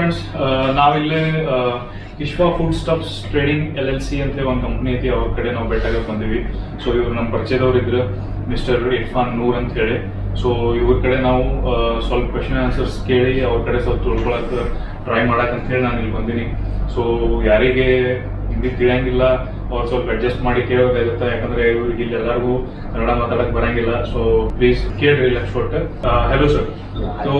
Friends ನಾವಿಲ್ಲಿ ವಿಶ್ವ food stuffs trading LLC ಅಂತ ಒಂದು ಕಂಪ್ನಿ ಐತಿ, ಅವ್ರ ಕಡೆ ನಾವು ಭೇಟಿಯಾಗಿ ಬಂದಿವಿ. ಸೊ ಇವ್ರು ನಮ್ಮ ಪರಿಚಯದವ್ರು ಇದ್ರು, ಮಿಸ್ಟರ್ ಇರ್ಫಾನ್ ನೂರ್ ಅಂತ ಹೇಳಿ. ಸೊ ಇವ್ರ ಕಡೆ ನಾವು ಸ್ವಲ್ಪ ಕ್ವೆಶನ್ ಆನ್ಸರ್ಸ್ ಕೇಳಿ ಅವ್ರ ಕಡೆ ಸ್ವಲ್ಪ ತಿಳ್ಕೊಳಕ್ಕೆ ಟ್ರೈ ಮಾಡಕ್ಕೆ ಅಂತ ಹೇಳಿ ನಾನು ಇಲ್ಲಿ ಬಂದೀನಿ. ಸೊ ಯಾರಿಗೆ ಹಿಂದಿ ತಿಳಿಯಂಗಿಲ್ಲ ಅವ್ರು ಸ್ವಲ್ಪ ಅಡ್ಜಸ್ಟ್ ಮಾಡಿ ಕೇಳಬೇಕಾಗುತ್ತೆ, ಯಾಕಂದ್ರೆ ಇವ್ರಿಗೆ ಇಲ್ಲಿ ಎಲ್ಲರಿಗೂ ಕನ್ನಡ ಮಾತಾಡಕ್ बरंगिಲ್ಲ. सो प्लीज ಕೇಳ್ರಿ ಲಕ್ಷ್ಮಣ್. हेलो सर, तो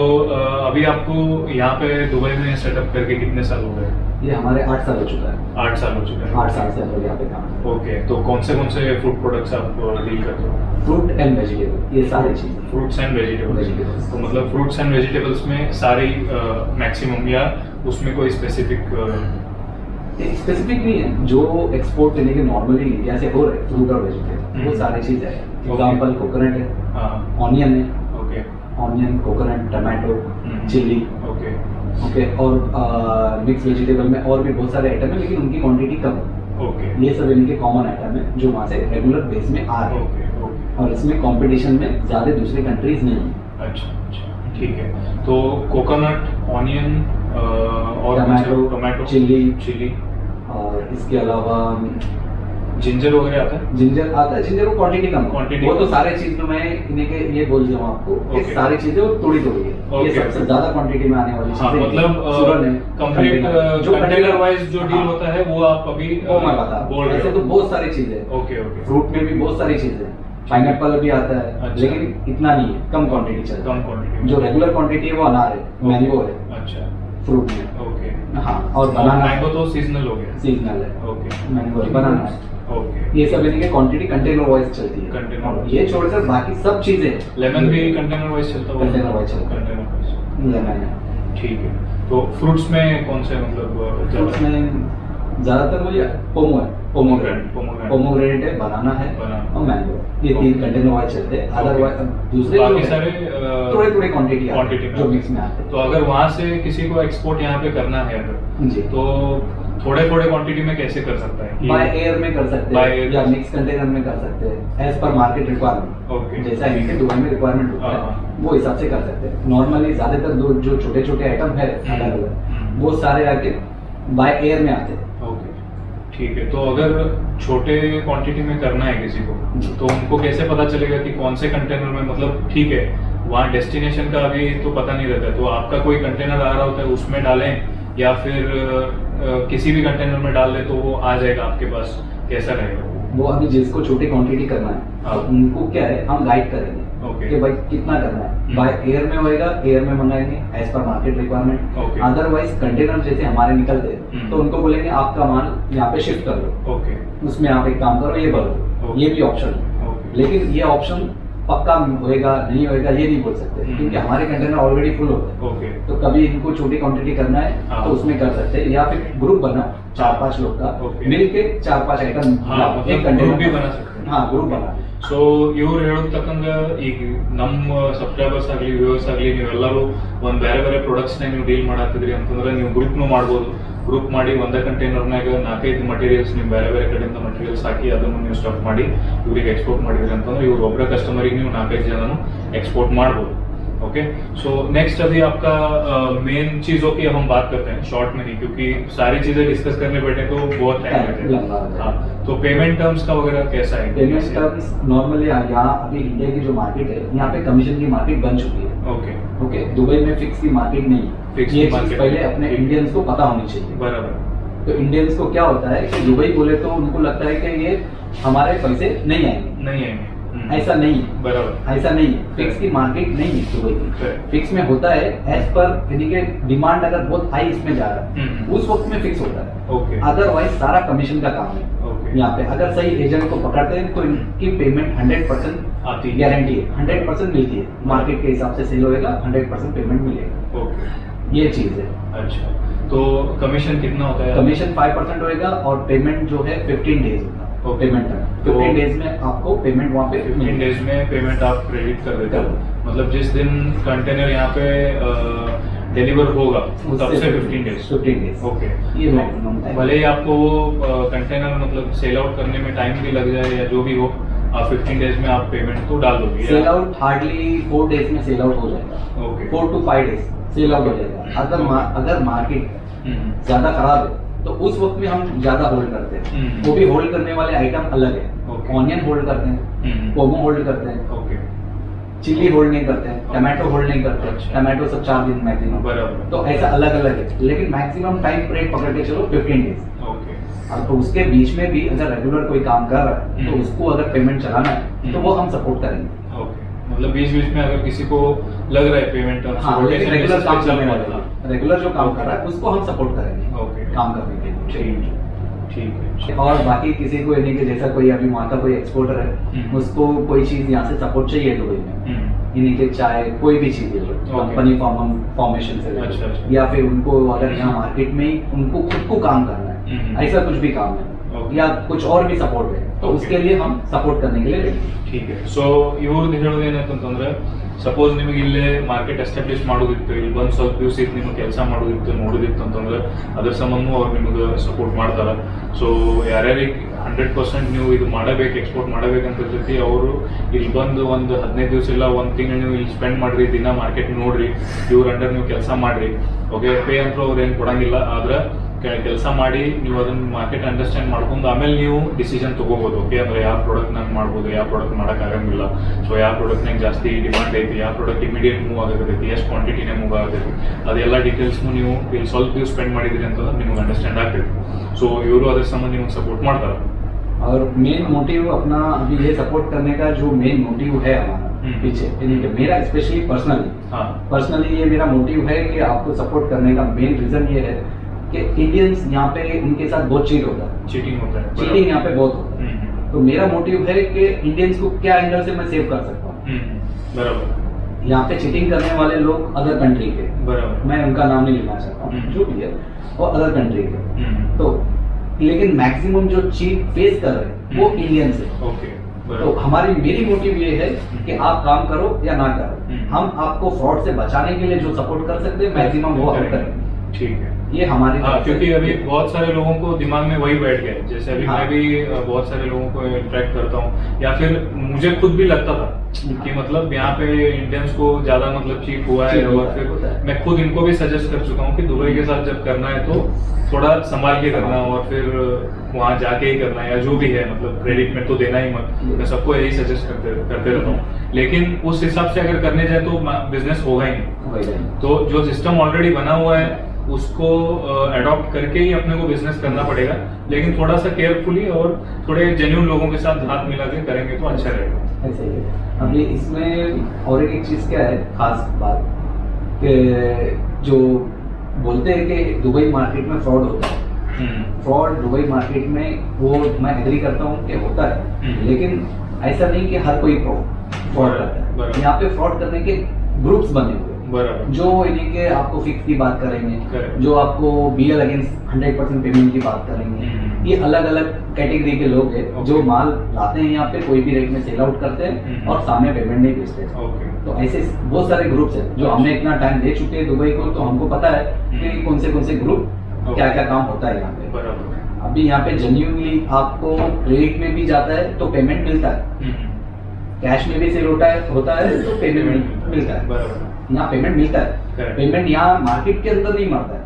अभी आपको यहाँ पे दुबई में सेटअप करके कितने साल हो गए? ये हमारे 8 साल हो चुका है। 8 साल हो चुका है। 8 साल से हम लोग यहाँ पे काम। ओके, तो कौन से फूड प्रोडक्ट्स आप डील करते हो? फ्रूट एंड वेजिटेबल, ये सारी चीजें। फ्रूट्स एंड वेजिटेबल्स, तो मतलब फ्रूट्स एंड वेजिटेबल्स में सारी मैक्सिमम या उसमें कोई स्पेसिफिक नहीं है, जो एक्सपोर्ट करने के नॉर्मली इंडिया से हो रहे फ्रूट और वेजिटेबल वो सारी चीज है। एग्जांपल कोकोनट है, ऑनियन है, okay, onion, coconut, tomato, chilli, okay okay, और मिक्स वेजिटेबल में और भी बहुत सारे आइटम है, लेकिन उनकी क्वांटिटी कम है। ओके, ये सब इनके कॉमन आइटम है जो वहाँ से रेगुलर बेस में आ रहे हैं, और इसमें कंपटीशन में ज्यादा दूसरी कंट्रीज नहीं है। अच्छा, ठीक है। तो कोकोनट, ऑनियन और टमाटो, चिल्ली और इसके अलावा जिंजर वगैरह आता है? जिंजर आता है, जिंजर को क्वांटिटी कम, वो तो सारे चीज में मैं इन्हें के ये बोल दूँ आपको कि सारी चीजें वो थोड़ी थोड़ी है। ये सबसे ज्यादा क्वांटिटी में आने वाली चीजें, मतलब कंप्लीट जो कंटेनर वाइज जो डील होता है वो आप अभी मैं बता बोल रहे हैं। तो बहुत सारी चीजें, ओके ओके, फ्रूट में भी बहुत सारी चीजें, पाइनएप्पल भी आता है, लेकिन इतना नहीं है, कम क्वांटिटी चलता है। कम क्वांटिटी, जो रेगुलर क्वांटिटी है वो अनार है, मैंगो है, अच्छा, फ्रूट में, ओके, हाँ, और बनाना, मैंगो तो सीजनल हो गया, सीजनल है, ओके, मैंगो बनाना है, ओके, ये सब इनकी क्वांटिटी कंटेनर वाइज चलती है। कंटेनर ये छोड़कर बाकी सब चीजें, लेमन भी कंटेनर वाइज चलता है, कंटेनर वाइज चलता है, कंटेनर वाइज, लेमन है। ठीक है। तो फ्रूट्स में कौन से मतलब फ्रूट्स में ज्यादातर मुझे पोमोग्रेनेट है, बनाना है और मैंगो, ये तीन कंटेनर वाइज चलते हैं। अदरवाइज दूसरे बाकी सारे थोड़े थोड़े क्वांटिटी में जो मिक्स में आते हैं। तो अगर वहाँ से किसी को एक्सपोर्ट यहाँ पे करना है अगर जी, तो थोड़े क्वांटिटी में कैसे कर सकता है? बाय एयर में कर सकते हैं या मिक्स कंटेनर में कर सकते हैं, as per market requirement. Okay, जैसा इनके दुबई में रिक्वायरमेंट होता है वो हिसाब से कर सकते हैं। नॉर्मली ज्यादातर जो छोटे छोटे आइटम है अलग अलग, वो सारे आके बाय एयर में आते हैं। ओके, ठीक है। तो अगर छोटे क्वांटिटी में करना है किसी को तो उनको कैसे पता चलेगा कि कौन से कंटेनर में, मतलब ठीक है वहाँ डेस्टिनेशन का अभी तो पता नहीं रहता है, तो आपका कोई कंटेनर आ रहा होता है उसमें डालें या फिर किसी भी कंटेनर में डाल दे तो वो आ जाएगा आपके पास, कैसा रहेगा? वो अभी जिसको छोटी क्वांटिटी करना है तो उनको क्या है, हम गाइड करेंगे कि भाई कितना करना है। बाय एयर में होएगा, एयर में मंगाएंगे as per market requirement. Otherwise container जैसे हमारे निकलते हैं तो उनको बोलेंगे आपका माल यहाँ पे शिफ्ट कर लो, ओके, उसमें आप एक काम करो, ये भरो, ये भी ऑप्शन है। लेकिन ये ऑप्शन पक्का होएगा नहीं होएगा ये नहीं बोल सकते, क्योंकि हमारे कंटेनर ऑलरेडी फुल होते हैं। तो कभी इनको छोटी क्वांटिटी करना है तो उसमें कर सकते हैं, या फिर ग्रुप बना 4-5 लोग का मिलके 4-5 आइटम एक कंटेनर भी बना सकते हैं। हाँ, ग्रुप बना। ಸೊ ಇವ್ರು ಹೇಳೋದ್ ತಕ್ಕಂಗ ಈಗ ನಮ್ಮ ಸಬ್ಸ್ಕ್ರೈಬರ್ಸ್ ಆಗಲಿ ವ್ಯೂವರ್ಸ್ ಆಗಲಿ ನೀವೆಲ್ಲರೂ ಒಂದು ಬೇರೆ ಬೇರೆ ಪ್ರಾಡಕ್ಟ್ಸ್ನ ನೀವು ಡೀಲ್ ಮಾಡತ್ತಿದ್ರಿ ಅಂತಂದ್ರೆ ನೀವು ಗ್ರೂಪ್ನು ಮಾಡ್ಬೋದು. ಗ್ರೂಪ್ ಮಾಡಿ ಒಂದೇ ಕಂಟೈನರ್ನಾಗ 4-5 ಮಟೀರಿಯಲ್ಸ್ ನೀವು ಬೇರೆ ಬೇರೆ ಕಡೆಯಿಂದ ಮಟೀರಿಯಲ್ಸ್ ಹಾಕಿ ಅದನ್ನು ನೀವು ಸ್ಟಫ್ ಮಾಡಿ ಇವ್ರಿಗೆ ಎಕ್ಸ್ಪೋರ್ಟ್ ಮಾಡಿದ್ರಿ ಅಂತಂದ್ರೆ ಇವ್ರು ಒಬ್ಬರ ಕಸ್ಟಮರಿಗೆ ನೀವು 4-5 ಜನನು ಎಕ್ಸ್ಪೋರ್ಟ್ ಮಾಡ್ಬೋದು. ओके, सो नेक्स्ट अभी आपका मेन चीजों की हम बात करते हैं शॉर्ट में ही, क्योंकि सारी चीजें डिस्कस करने बैठे तो बहुत टाइम लगेगा। हाँ, तो पेमेंट टर्म्स का वगैरह कैसा है? पेमेंट टर्म्स नॉर्मली यहाँ अभी इंडिया की जो मार्केट है यहाँ पे कमीशन की मार्केट बन चुकी है। ओके ओके, दुबई में फिक्स की मार्केट नहीं है, फिक्स ये चीज पहले अपने इंडियंस को पता होनी चाहिए। बराबर। तो इंडियंस को क्या होता है कि दुबई बोले तो उनको लगता है कि ये हमारे पैसे नहीं आएंगे, ऐसा नहीं है। बराबर, ऐसा नहीं है, फिक्स की मार्केट नहीं है दुबई की। फिक्स में होता है एज पर यानी कि डिमांड अगर बहुत हाई इसमें जा रहा है उस वक्त में फिक्स होता है। ओके, अदरवाइज सारा कमीशन का काम है। यहाँ पे अगर सही एजेंट को पकड़ते हैं तो इनकी पेमेंट 100% आती है, गारंटी है, 100% मिलती है। मार्केट के हिसाब से सेल होएगा, 100% पेमेंट मिलेगा। ओके, ये चीज है। अच्छा, तो कमीशन कितना होता है? कमीशन 5% होएगा और पेमेंट जो है 15 डेज होगा। पेमेंट 15 डेज में आपको पेमेंट वहाँ पे 15 डेज में पेमेंट आप क्रेडिट कर देते हो, मतलब जिस दिन कंटेनर यहाँ पे डिलीवर होगा तब से 15 डेज। ओके, ये मैक्सिमम टाइम। भले ही आपको वो कंटेनर मतलब सेल आउट करने में टाइम भी लग जाए या जो भी हो, 15 डेज में आप पेमेंट तो डाल दोगे? सेल आउट हार्डली 4 डेज में सेल आउट हो जाएगा। Okay, 4 to 5 days sell out हो जाएगा। अगर मार्केट ज्यादा खराब है तो उस वक्त में हम ज्यादा होल्ड करते हैं। वो भी होल्ड करने वाले आइटम अलग है। ऑनियन होल्ड करते हैं, पोमो होल्ड करते हैं, ओके, चिल्ली होल्ड नहीं करते हैं, टमाटो होल्ड नहीं करते हैं। अच्छा। टमाटो सब 4 दिन मैक्सिमम। बराबर। तो ऐसा अलग अलग है, लेकिन मैक्सिमम टाइम पीरियड पकड़ के चलो 15 डेज। ओके, और तो उसके बीच में भी अगर रेगुलर कोई काम कर रहा है तो उसको अगर पेमेंट चलाना है तो वो हम सपोर्ट करेंगे। ओके, मतलब बीच बीच में अगर किसी को लग रहा है पेमेंट, हाँ, रेगुलर काम करने वाला, रेगुलर जो काम कर रहा है उसको हम सपोर्ट करेंगे। ओके, काम करने के लिए। ठीक है। और बाकी किसी को यानी कि जैसा कोई अभी वहाँ का कोई एक्सपोर्टर है, उसको कोई चीज यहाँ से सपोर्ट चाहिए दुबई में, यानी कि चाहे कोई भी चीज है कंपनी फॉर्मेशन से अच्छा, अच्छा। या फिर उनको अगर यहाँ मार्केट में ही उनको खुद को काम करना है, ऐसा कुछ भी काम है या कुछ और भी सपोर्ट है तो उसके लिए हम सपोर्ट करने के लिए रेडी। ठीक है। ಸೊ ಇವ್ರದ್ದು ಹೇಳೋದು ಏನಂತಂದ್ರೆ, ಸಪೋಸ್ ನಿಮಗೆ ಇಲ್ಲೇ ಮಾರ್ಕೆಟ್ ಎಸ್ಟಾಬ್ಲಿಷ್ ಮಾಡೋದಿತ್ತು, ಇಲ್ಲಿ ಬಂದು ಸ್ವಲ್ಪ ದಿವಸ ಇದು ನಿಮಗೆ ಕೆಲಸ ಮಾಡೋದಿತ್ತು, ನೋಡೋದಿತ್ತು ಅಂತಂದ್ರೆ ಅದ್ರ ಸಂಬಂಧ ಅವ್ರು ನಿಮಗೆ ಸಪೋರ್ಟ್ ಮಾಡ್ತಾರೆ. ಸೊ ಯಾರ್ಯಾರಿಗೆ 100% ನೀವು ಇದು ಮಾಡಬೇಕು, ಎಕ್ಸ್ಪೋರ್ಟ್ ಮಾಡಬೇಕಂತ ಇರ್ತೈತಿ, ಅವರು ಇಲ್ಲಿ ಬಂದು ಒಂದು 15 ದಿವಸ ಇಲ್ಲ 1 ತಿಂಗಳು ನೀವು ಇಲ್ಲಿ ಸ್ಪೆಂಡ್ ಮಾಡ್ರಿ, ದಿನ ಮಾರ್ಕೆಟ್ ನೋಡ್ರಿ, ಇವ್ರ ಅಂಡರ್ ನೀವು ಕೆಲಸ ಮಾಡ್ರಿ. ಓಕೆ, ಪೇ ಅಂತೂ ಅವ್ರು ಏನು ಕೊಡಂಗಿಲ್ಲ, ಆದ್ರೆ ಕೆಲಸ ಮಾಡಿ ನೀವು ಅದನ್ನ ಮಾರ್ಕೆಟ್ ಅಂಡರ್ಸ್ಟ್ಯಾಂಡ್ ಮಾಡ್ಕೊಂಡು ಆಮೇಲೆ ನೀವು ಡಿಸಿಷನ್ ತಗೋಬಹುದು. ಓಕೆ, ಅಂದ್ರೆ ಯಾವ ಪ್ರಾಡಕ್ಟ್ ನಂಗೆ ಮಾಡ್ಬೋದು, ಯಾವ ಪ್ರಾಡಕ್ಟ್ ಮಾಡಕ್ ಆಗಂಗಿಲ್ಲ, ಸೊ ಯಾವ ಪ್ರಾಡಕ್ಟ್ ನಂಗೆ ಜಾಸ್ತಿ ಡಿಮಾಂಡ್ ಐತಿ, ಯಾವ ಪ್ರಾಡಕ್ಟ್ ಇಮಿಡಿಯೇಟ್ ಮೂವ್ ಆಗತೈತಿ, ಎಷ್ಟು ಕ್ವಾಂಟಿಟಿನೇ ಮೂವ್ ಆಗತೈತಿ, ಅದೆಲ್ಲ ಡೀಟೇಲ್ಸ್ನು ನೀವು ಇಲ್ಲಿ ಸ್ವಲ್ಪ ದಿವಸ ಸ್ಪೆಂಡ್ ಮಾಡಿದ್ರಿ ಅಂತಂದ್ರೆ ನಿಮ್ಗೆ ಅಂಡರ್ಸ್ಟ್ಯಾಂಡ್ ಆಗ್ತೈತಿ. ಸೊ ಇವರು ಅದ್ರ ಸಂಬಂಧ ನಿಮ್ಗೆ ಸಪೋರ್ಟ್ ಮಾಡ್ತಾರೆ. और मेन मोटिव अपना अभी ये सपोर्ट करने का जो मेन मोटिव है हमारा पीछे, मेरा स्पेशली पर्सनली ये मेरा मोटिव है कि आपको सपोर्ट करने का मेन रीजन ये है कि इंडियंस यहाँ पे उनके साथ बहुत चीटिंग होता है, चीटिंग यहाँ पे बहुत होता है। तो मेरा मोटिव है कि इंडियंस को क्या एंगल से मैं सेव कर सकता हूँ। बराबर। यहाँ पे चीटिंग करने वाले लोग अदर कंट्री के, बराबर, मैं उनका नाम नहीं लेना चाहता हूँ, जो भी है, और अदर कंट्री के, तो लेकिन मैक्सिमम जो चीट फेस कर रहे हैं वो इंडियंस है। ओके, तो मेरी मोटिव ये है कि आप काम करो या ना करो, हम आपको फ्रॉड से बचाने के लिए जो सपोर्ट कर सकते हैं मैक्सिमम वो हम करेंगे। ठीक है, ये हमारी क्योंकि अभी बहुत सारे लोगों को दिमाग में वही बैठ गया है। जैसे अभी मैं भी बहुत सारे लोगों को इंटरेक्ट करता हूँ, या फिर मुझे खुद भी लगता था कि मतलब यहाँ पे इंडियंस को ज्यादा मतलब चीप हुआ है, और फिर मैं खुद इनको भी सजेस्ट कर चुका हूँ कि दुबई के साथ जब करना है तो थोड़ा संभाल के करना, और फिर वहाँ जाके ही करना, या जो भी है मतलब क्रेडिट में तो देना ही मत। मैं सबको यही सजेस्ट करते रहता हूँ, लेकिन उस हिसाब से अगर करने जाए तो बिजनेस होगा ही नहीं। तो जो सिस्टम ऑलरेडी बना हुआ है उसको अडॉप्ट करके ही अपने को बिजनेस करना पड़ेगा, लेकिन थोड़ा सा केयरफुली और थोड़े जेन्युइन लोगों के साथ हाथ मिला के करेंगे तो अच्छा रहेगा। ऐसे ही है। अभी इसमें और एक चीज क्या है खास बात, कि जो बोलते हैं कि दुबई मार्केट में फ्रॉड होता है, फ्रॉड दुबई मार्केट में वो मैं एग्री करता हूँ कि होता है, लेकिन ऐसा नहीं कि हर कोई फ्रॉड करता है। यहाँ पे फ्रॉड करने के ग्रुप्स बने हुए, जो इन्हीं के आपको फिक्स की बात करेंगे, जो आपको BL अगेंस्ट 100% पेमेंट की बात करेंगे। ये अलग अलग कैटेगरी के लोग हैं जो माल लाते हैं यहाँ पे कोई भी रेट में सेल आउट करते हैं और सामने पेमेंट नहीं भेजते। तो ऐसे बहुत सारे ग्रुप्स हैं जो हमने इतना टाइम दे चुके हैं दुबई को, तो हमको पता है कि कौन से ग्रुप क्या क्या काम होता है यहाँ पे। अभी यहाँ पे जेन्युइनली आपको क्रेडिट में भी जाता है तो पेमेंट मिलता है, कैश में भी सेल होता है तो पेमेंट मिलता है। यहाँ पेमेंट मिलता है, पेमेंट यहाँ मार्केट के अंदर नहीं मरता है।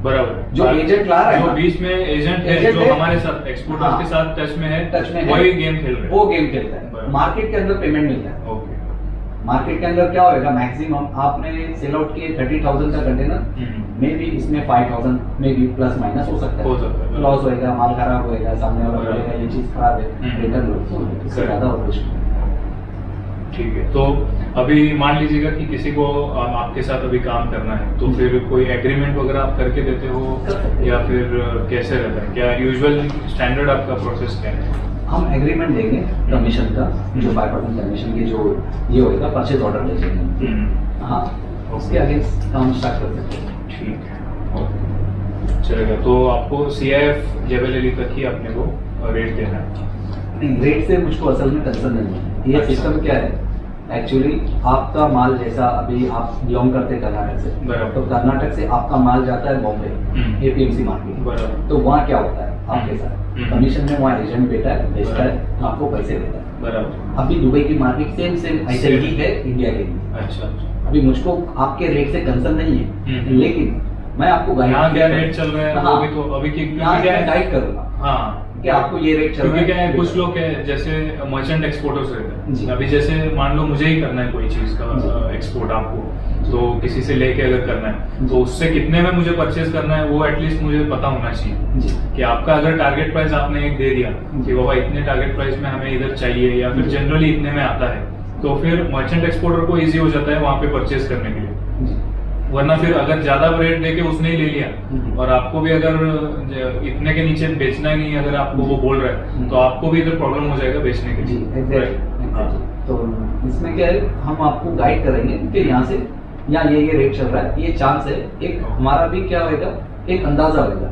बराबर, जो एजेंट ला रहा है, जो बीच में एजेंट है, जो हमारे साथ एक्सपोर्टर्स के साथ टच में है, वही गेम खेल रहे हैं, वो गेम खेलता है। मार्केट के अंदर पेमेंट मिलता है। ओके, मार्केट के अंदर क्या होगा, मैक्सिमम आपने सेल आउट किए 30,000 का कंटेनर, मे बी इसमें 5,000 मे बी प्लस माइनस हो सकता है, लॉस होएगा, माल खराब होएगा, सामने वाला बोलेगा ये चीज खराब है, रिटर्न इससे ज्यादा और कुछ। ठीक है, तो अभी मान लीजिएगा कि किसी को आपके साथ अभी काम करना है, तो फिर कोई एग्रीमेंट वगैरह आप करके देते हो या फिर कैसे रहता है, क्या यूजुअल स्टैंडर्ड आपका प्रोसेस क्या है? हम एग्रीमेंट देंगे कमीशन का, जो 5% कमीशन की जो ये होगा, परचेज ऑर्डर दे देंगे। हाँ, उसके अगेंस्ट काम स्टार्ट कर सकते हैं। ठीक है, चलेगा। तो आपको CIF जेबेलेली तक ही अपने को रेट देना है? नहीं, रेट से मुझको असल में कंसर्न नहीं है। ये सिस्टम क्या है, एक्चुअली आपका माल जैसा अभी आप बिलोंग करते हैं कर्नाटक से, तो कर्नाटक से आपका माल जाता है बॉम्बे APMC मार्केट, तो वहाँ क्या होता है, आपके साथ, कमीशन में वहाँ एजेंट बैठा है, बेचता है, आपको पैसे देता है। बराबर। अभी दुबई की मार्केट सेम ऐसे ही है इंडिया के लिए। अच्छा। अभी मुझको आपके रेट से कंसर्न नहीं है, लेकिन मैं आपको यहाँ क्या रेट चल रहा है हाँ, वो भी तो अभी की यहाँ क्या मैं है गाइड करूंगा हाँ कि आपको ये रेट चल रहा क्योंकि है। क्या है कुछ लोग है जैसे मर्चेंट एक्सपोर्टर्स रहते जी। हैं। अभी जैसे मान लो मुझे ही करना है कोई चीज का जी। एक्सपोर्ट आपको, तो किसी से लेके अगर करना है तो उससे कितने में मुझे परचेज करना है वो एटलीस्ट मुझे पता होना चाहिए जी। कि आपका अगर टारगेट प्राइस आपने एक दे दिया कि बाबा इतने टारगेट प्राइस में हमें इधर चाहिए या फिर जनरली इतने में आता है, तो फिर मर्चेंट एक्सपोर्टर को इजी हो जाता है वहां पे परचेज करने के लिए। जी। वरना फिर अगर ज्यादा रेट देके उसने ही ले लिया और आपको भी अगर इतने के नीचे बेचना ही नहीं अगर आपको वो बोल रहा है तो आपको भी इधर प्रॉब्लम हो जाएगा बेचने के जी लिए। एग्जैक्टली। तो इसमें क्या है, हम आपको गाइड करेंगे कि यहाँ से यहाँ ये रेट चल रहा है, ये चांस है, एक हमारा भी क्या होगा, एक अंदाजा होगा,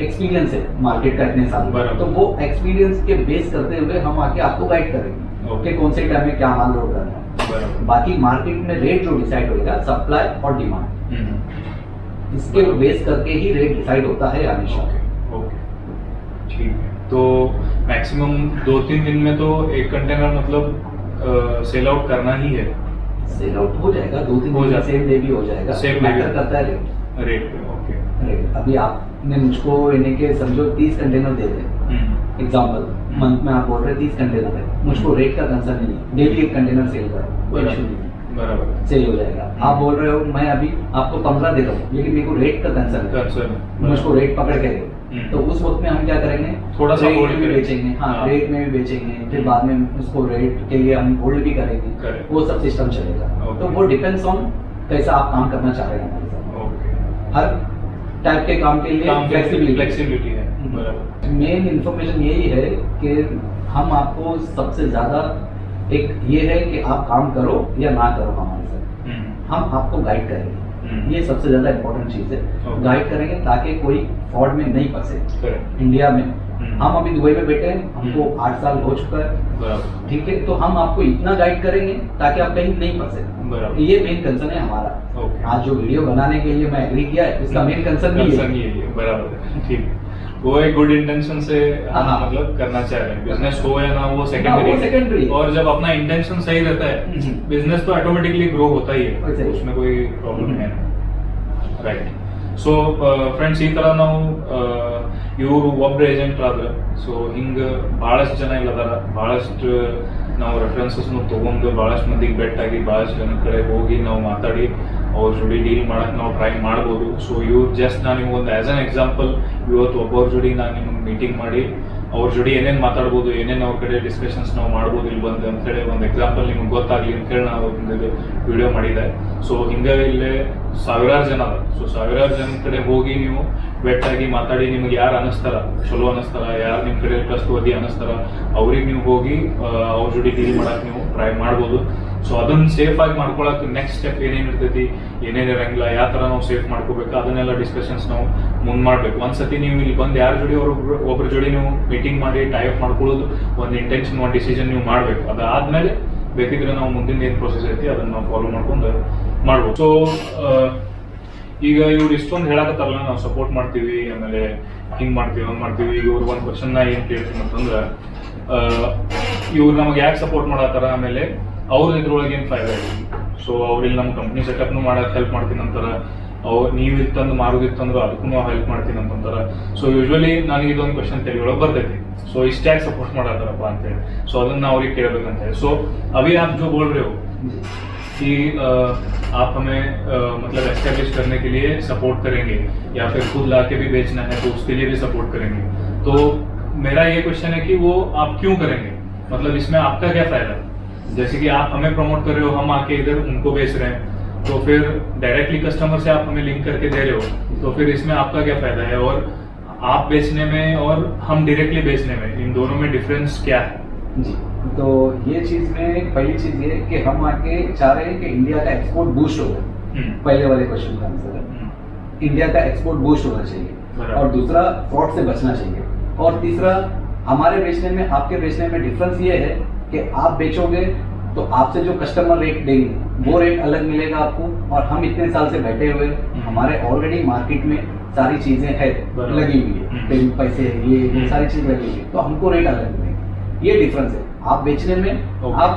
एक्सपीरियंस है मार्केट का इतने साल, तो वो एक्सपीरियंस के बेस करते हुए हम आके आपको गाइड करेंगे कि कौन से टाइम में क्या माल लोड करना है। बाकी मार्केट में रेट जो डिसाइड होगा सप्लाई और डिमांड, इसके बेस करके ही रेट डिसाइड होता है हमेशा। ओके ठीक है। तो मैक्सिमम 2-3 दिन में तो एक कंटेनर मतलब सेल आउट करना ही है। सेल आउट हो जाएगा 2-3 दिन में, सेम डे भी हो जाएगा, सेम मैटर करता है रेट पे। Okay rate. अभी आपने मुझको इन्हें के समझो 30 कंटेनर दे दे एग्जाम्पल, मंथ में आप बोल रहे 30 कंटेनर है, मुझको रेट का कंसर्न नहीं है, डेली एक कंटेनर सेल करो, कोई इशू नहीं है, बराबर सेल हो जाएगा। आप बोल रहे हो मैं अभी आपको 15 दे रहा हूँ लेकिन मेरे को रेट का कंसर्न है, मुझको रेट पकड़ के दो, तो उस वक्त में हम क्या करेंगे, थोड़ा सा रेट में बेचेंगे। हाँ, रेट में भी बेचेंगे, फिर बाद में उसको रेट के लिए हम होल्ड भी करेंगे, वो सब सिस्टम चलेगा। तो वो डिपेंड्स ऑन कैसा आप काम करना चाह रहे हैं हमारे साथ। हर टाइप के काम के लिए फ्लेक्सिबिलिटी है। मेन इन्फॉर्मेशन यही है कि हम आपको सबसे ज्यादा एक ये है कि आप काम करो या ना करो हमारे साथ, हम आपको गाइड करेंगे, ये सबसे ज्यादा इम्पोर्टेंट चीज है। गाइड करेंगे ताकि कोई फ्रॉड में नहीं फंसे। इंडिया में हम अभी दुबई में बैठे हैं, हमको 8 साल हो चुका है, ठीक है, तो हम आपको इतना गाइड करेंगे ताकि आप कहीं नहीं फंसे। ये मेन कंसर्न है हमारा। आज जो वीडियो बनाने के लिए मैं एग्री किया है, इसका मेन कंसर्न ये है। बराबर, ठीक। वो एक गुड इंटेंशन से हम मतलब करना चाह रहे हैं, बिजनेस हो या ना वो सेकेंडरी, और जब अपना इंटेंशन सही रहता है बिजनेस तो ऑटोमेटिकली ग्रो होता ही है, उसमें कोई प्रॉब्लम है राइट। ಸೊ ಫ್ರೆಂಡ್ಸ್, ಈ ತರ ನಾವು ಇವರು ಒಬ್ಬ ಏಜೆಂಟ್ ಆದ್ರೆ ಸೊ ಹಿಂಗೆ ಭಾಳಷ್ಟು ಜನ ಇಲ್ಲದಾರ, ಭಾಳಷ್ಟು ನಾವು ರೆಫರೆನ್ಸಸ್ನು ತೊಗೊಂಡು ಭಾಳಷ್ಟು ಮಂದಿಗೆ ಬೆಟ್ಟಾಗಿ ಭಾಳಷ್ಟು ಜನ ಕಡೆ ಹೋಗಿ ನಾವು ಮಾತಾಡಿ ಅವ್ರ ಜೋಡಿ ಡೀಲ್ ಮಾಡಕ್ಕೆ ನಾವು ಟ್ರೈ ಮಾಡ್ಬೋದು. ಸೊ ಇವ್ರು ಜಸ್ಟ್ ನಾನು ನಿಮ್ಗೆ ಒಂದು ಆ್ಯಸ್ ಅನ್ ಎಕ್ಸಾಂಪಲ್ ಇವತ್ತು ಒಬ್ಬರ ಜೋಡಿ ನಾನು ನಿಮ್ಗೆ ಮೀಟಿಂಗ್ ಮಾಡಿ ಅವ್ರ ಜೋಡಿ ಏನೇನು ಮಾತಾಡ್ಬೋದು, ಏನೇನು ಅವ್ರ ಕಡೆ ಡಿಸ್ಕಷನ್ಸ್ ನಾವು ಮಾಡ್ಬೋದು ಇಲ್ಲಿ ಬಂದು ಅಂತೇಳಿ ಒಂದು ಎಕ್ಸಾಂಪಲ್ ನಿಮ್ಗೆ ಗೊತ್ತಾಗಲಿ ಅಂತೇಳಿ ನಾವು ಒಂದು ವಿಡಿಯೋ ಮಾಡಿದೆ. ಸೊ ಹಿಂಗೆ ಇಲ್ಲೇ ಸಾವಿರಾರು ಜನ ಅದ. ಸೊ ಸಾವಿರಾರು ಜನ ಕಡೆ ಹೋಗಿ ನೀವು ಬೆಟ್ಟಾಗಿ ಮಾತಾಡಿ ನಿಮ್ಗೆ ಯಾರು ಅನ್ನಿಸ್ತಾರ, ಚಲೋ ಅನ್ನಿಸ್ತಾರ, ಯಾರು ನಿಮ್ಮ ಕಡೆ ಟ್ರಸ್ಟ್ವರ್ದಿ ಅನ್ನಿಸ್ತಾರ, ಅವ್ರಿಗೆ ನೀವು ಹೋಗಿ ಅವ್ರ ಜೋಡಿ ಡೀಲ್ ಮಾಡಕ್ಕೆ ನೀವು ಟ್ರೈ ಮಾಡ್ಬೋದು. ಸೊ ಅದನ್ನ ಸೇಫ್ ಆಗಿ ಮಾಡ್ಕೊಳಕ್ಕೆ ನೆಕ್ಸ್ಟ್ ಸ್ಟೆಪ್ ಏನೇನು ಇರ್ತೈತಿ, ಏನೇನು ಇರಂಗಿಲ್ಲ, ಯಾವ ಥರ ನಾವು ಸೇಫ್ ಮಾಡ್ಕೋಬೇಕು, ಅದನ್ನೆಲ್ಲ ಡಿಸ್ಕಷನ್ಸ್ ನಾವು ಮುಂದೆ ಮಾಡಬೇಕು. ಒಂದ್ಸತಿ ನೀವು ಇಲ್ಲಿ ಬಂದು ಯಾರ ಜೋಡಿ ಒಬ್ಬರ ಜೋಡಿ ನೀವು ಮೀಟಿಂಗ್ ಮಾಡಿ ಟೈಪ್ ಮಾಡ್ಕೊಳ್ಳೋದು ಒಂದು ಇಂಟೆನ್ಷನ್, ಒಂದು ಡಿಸಿಷನ್ ನೀವು ಮಾಡಬೇಕು. ಅದಾದ್ಮೇಲೆ ಬೇಕಿದ್ರೆ ನಾವು ಮುಂದಿನ ಏನು ಪ್ರೊಸೆಸ್ ಐತಿ ಅದನ್ನ ನಾವು ಫಾಲೋ ಮಾಡ್ಕೊಂಡು ಮಾಡ್ಬೋದು. ಸೊ ಈಗ ಇವ್ರು ಇಷ್ಟೊಂದು ಹೇಳಕತ್ತಾರಲ್ಲ, ನಾವು ಸಪೋರ್ಟ್ ಮಾಡ್ತೀವಿ, ಆಮೇಲೆ ಹಿಂಗೆ ಮಾಡ್ತೀವಿ, ಹಂಗೆ ಮಾಡ್ತೀವಿ. ಈಗ ಇವ್ರು ಒಂದು ಕ್ವಶನ್ ನಾ ಏನು ಕೇಳ್ತೀನಿ ಅಂತಂದ್ರೆ, ಇವ್ರು ನಮಗೆ ಯಾಕೆ ಸಪೋರ್ಟ್ ಮಾಡತ್ತಾರ, ಆಮೇಲೆ ಅವ್ರ ಇದ್ರೊಳಗೆ ಏನು ಫಾಯ್ದಾ ಇದೆ. ಸೊ ಅವ್ರಿಗೆ ನಮ್ಮ ಕಂಪ್ನಿ ಸೆಟಪ್ನು ಮಾಡಕ್ಕೆ ಹೆಲ್ಪ್ ಮಾಡ್ತೀನಿ ಅಂತಾರೆ, ನೀವು ಇತ್ತಂದು ಮಾರೋದಿತ್ತಂದ್ರೆ ಅದಕ್ಕೂ ನಾವು ಹೆಲ್ಪ್ ಮಾಡ್ತೀನಿ ಅಂತಂತಾರೆ. ಸೊ ಯೂಶ್ವಲಿ ನನಗೆ ಇದೊಂದು ಕ್ವಶನ್ ತೆರೆಯೊಳಗೆ ಬರ್ತೈತಿ, ಸೊ ಇಷ್ಟ್ಯಾಕೆ ಸಪೋರ್ಟ್ ಮಾಡತ್ತಾರಪ್ಪ ಅಂತೇಳಿ. ಸೊ ಅದನ್ನ ಅವ್ರಿಗೆ ಕೇಳಬೇಕಂತ ಹೇಳಿ. ಸೊ अभी आप जो बोल रहे हो कि आप हमें मतलब एस्टेब्लिश करने के लिए सपोर्ट करेंगे या फिर खुद ला के भी बेचना है तो उसके लिए भी सपोर्ट करेंगे, तो मेरा ये क्वेश्चन है कि वो आप क्यों करेंगे, मतलब इसमें आपका क्या फायदा? जैसे कि आप हमें प्रमोट कर रहे हो, हम आके इधर उनको बेच रहे हैं, तो फिर डायरेक्टली कस्टमर से आप हमें लिंक करके दे रहे हो, तो फिर इसमें आपका क्या फायदा है? और आप बेचने में और हम डायरेक्टली बेचने में, इन दोनों में डिफरेंस क्या है? जी, तो ये चीज में पहली चीज ये कि हम आके चाह रहे हैं कि इंडिया का एक्सपोर्ट बूस्ट होगा। पहले वाले क्वेश्चन का आंसर है, इंडिया का एक्सपोर्ट बूस्ट होना चाहिए, और दूसरा फ्रॉड से बचना चाहिए, और तीसरा हमारे बेचने में आपके बेचने में डिफरेंस ये है कि आप बेचोगे तो आपसे जो कस्टमर रेट देंगे वो रेट अलग मिलेगा आपको, और हम इतने साल से बैठे हुए, हमारे ऑलरेडी मार्केट में सारी चीजें है लगी हुई है, पैसे ये सारी चीज लगेगी, तो हमको रेट अलग मिलेगा। ये डिफरेंस है। आप बेचने में आप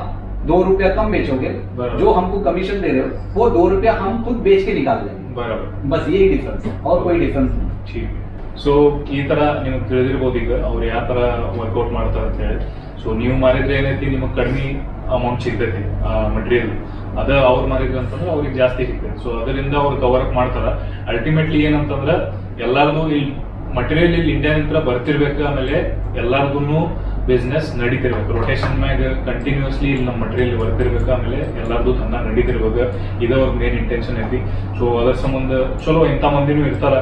2 रुपया कम बेचोगे, जो हमको कमीशन दे रहे हो वो 2 रुपया हम खुद बेच के निकाल लेंगे। बराबर, बस यही डिफरेंस है और कोई डिफरेंस नहीं। ठीक है। ಸೊ ಈ ತರ ನಿಮಗೆ ತಿಳಿದಿರ್ಬೋದು ಈಗ ಅವ್ರು ಯಾವ ತರ ವರ್ಕೌಟ್ ಮಾಡ್ತಾರೆ ಅಂತ ಹೇಳಿ. ಸೊ ನೀವು ಮಾರಿದ್ರೆ ಏನೈತಿ ನಿಮಗೆ ಕಡಿಮೆ ಅಮೌಂಟ್ ಸಿಗ್ತೈತಿ ಮಟೀರಿಯಲ್, ಅದ ಅವ್ರು ಮಾರಿದ್ರು ಅಂತಂದ್ರೆ ಅವ್ರಿಗೆ ಜಾಸ್ತಿ ಸಿಗ್ತೈತಿ. ಸೊ ಅದರಿಂದ ಅವ್ರು ಕವರ್ ಅಪ್ ಮಾಡ್ತಾರ. ಅಲ್ಟಿಮೇಟ್ಲಿ ಏನಂತಂದ್ರೆ ಎಲ್ಲಾರ್ದು ಇಲ್ಲಿ ಮಟೀರಿಯಲ್ ಇಲ್ಲಿ ಇಂಡಿಯಾದಿಂದ ಬರ್ತಿರ್ಬೇಕು, ಆಮೇಲೆ ಎಲ್ಲಾರ್ದು ಬಿಸ್ನೆಸ್ ನಡೀತಿರ್ಬೇಕು, ರೊಟೇಷನ್ ಮ್ಯಾಗ ಕಂಟಿನ್ಯೂಸ್ಲಿ ಇಲ್ಲಿ ನಮ್ಮ ಮಟೀರಿಯಲ್ ಬರ್ತಿರ್ಬೇಕು, ಆಮೇಲೆ ಎಲ್ಲಾರ್ದು ಧಂದ ನಡೀತಿರ್ಬೇಕು. ಇದು ಅವ್ರ ಮೇನ್ ಇಂಟೆನ್ಷನ್ ಐತಿ. ಸೊ ಅದರ ಸಂಬಂಧ ಚಲೋ ಇಂಥ ಮಂದಿನೂ ಇರ್ತಾರ.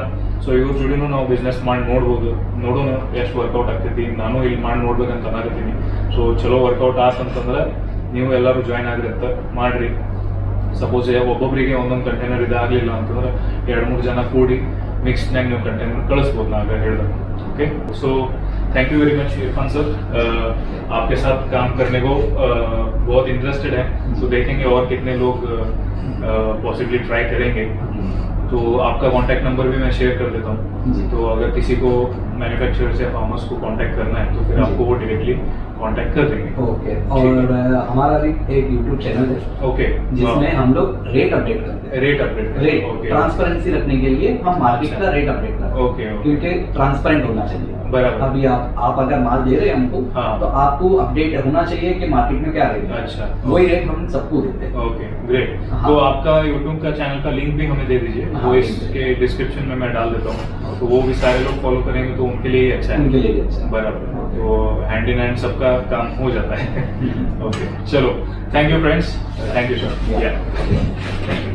ಸೊ ಇವ್ರ ಜೋಡಿನೂ ನಾವು ಬಿಸ್ನೆಸ್ ಮಾಡಿ ನೋಡ್ಬೋದು, ನೋಡೋಣ ಎಷ್ಟು ವರ್ಕೌಟ್ ಆಗ್ತೈತಿ. ನಾನು ಇಲ್ಲಿ ಮಾಡಿ ನೋಡ್ಬೇಕಂತ ಅನ್ನಕತ್ತೀನಿ. ಸೊ ಚಲೋ ವರ್ಕೌಟ್ ಆತಂತಂದ್ರೆ ನೀವು ಎಲ್ಲರೂ ಜಾಯ್ನ್ ಆಗ್ರಿ ಅಂತ ಮಾಡ್ರಿ. ಸಪೋಸ್ ಒಬ್ಬೊಬ್ಬರಿಗೆ ಒಂದೊಂದು ಕಂಟೈನರ್ ಇದಾಗಲಿಲ್ಲ ಅಂತಂದ್ರೆ 2-3 ಜನ ಕೂಡಿ ಮಿಕ್ಸ್ಡ್ನಾಗ ನೀವು कंटेनर कಳಿಸ್ಬೋದು ನಾಗ ಹೇಳ್ದೆ. Okay, so thank you very much Irfan sir, आपके साथ काम करने को बहुत इंटरेस्टेड है. तो देखेंगे और कितने लोग पॉसिबली ट्राई करेंगे. तो आपका कांटेक्ट नंबर भी मैं शेयर कर देता हूँ. तो अगर किसी को मैन्युफैक्चरर्स या फार्मर्स को कांटेक्ट करना है तो फिर आपको वो डायरेक्टली कांटेक्ट कर देंगे. ओके, और हमारा भी एक यूट्यूब चैनल है. ओके, जिसमें हम लोग रेट अपडेट करते हैं. Rate update, rate okay, transparency रखने के लिए हम मार्केट का रेट अपडेट करते हैं. ओके, क्योंकि ट्रांसपेरेंट होना चाहिए. बराबर. अभी आप अगर माल दे रहे हैं हमको, हाँ. तो आपको अपडेट होना चाहिए कि मार्केट में क्या रेट है. अच्छा, वही रेट हम सबको देते हैं. Okay, great. हाँ. तो आपका यूट्यूब का चैनल का लिंक भी हमें दे दीजिए. हाँ, वो इसके डिस्क्रिप्शन में मैं डाल देता हूँ. तो वो भी सारे लोग फॉलो करेंगे तो उनके लिए ही अच्छा है. उनके लिए भी अच्छा है. बराबर. तो हैंड इन हैंड सबका काम हो जाता है. ओके, चलो, thank you friends, thank you sir. Yeah.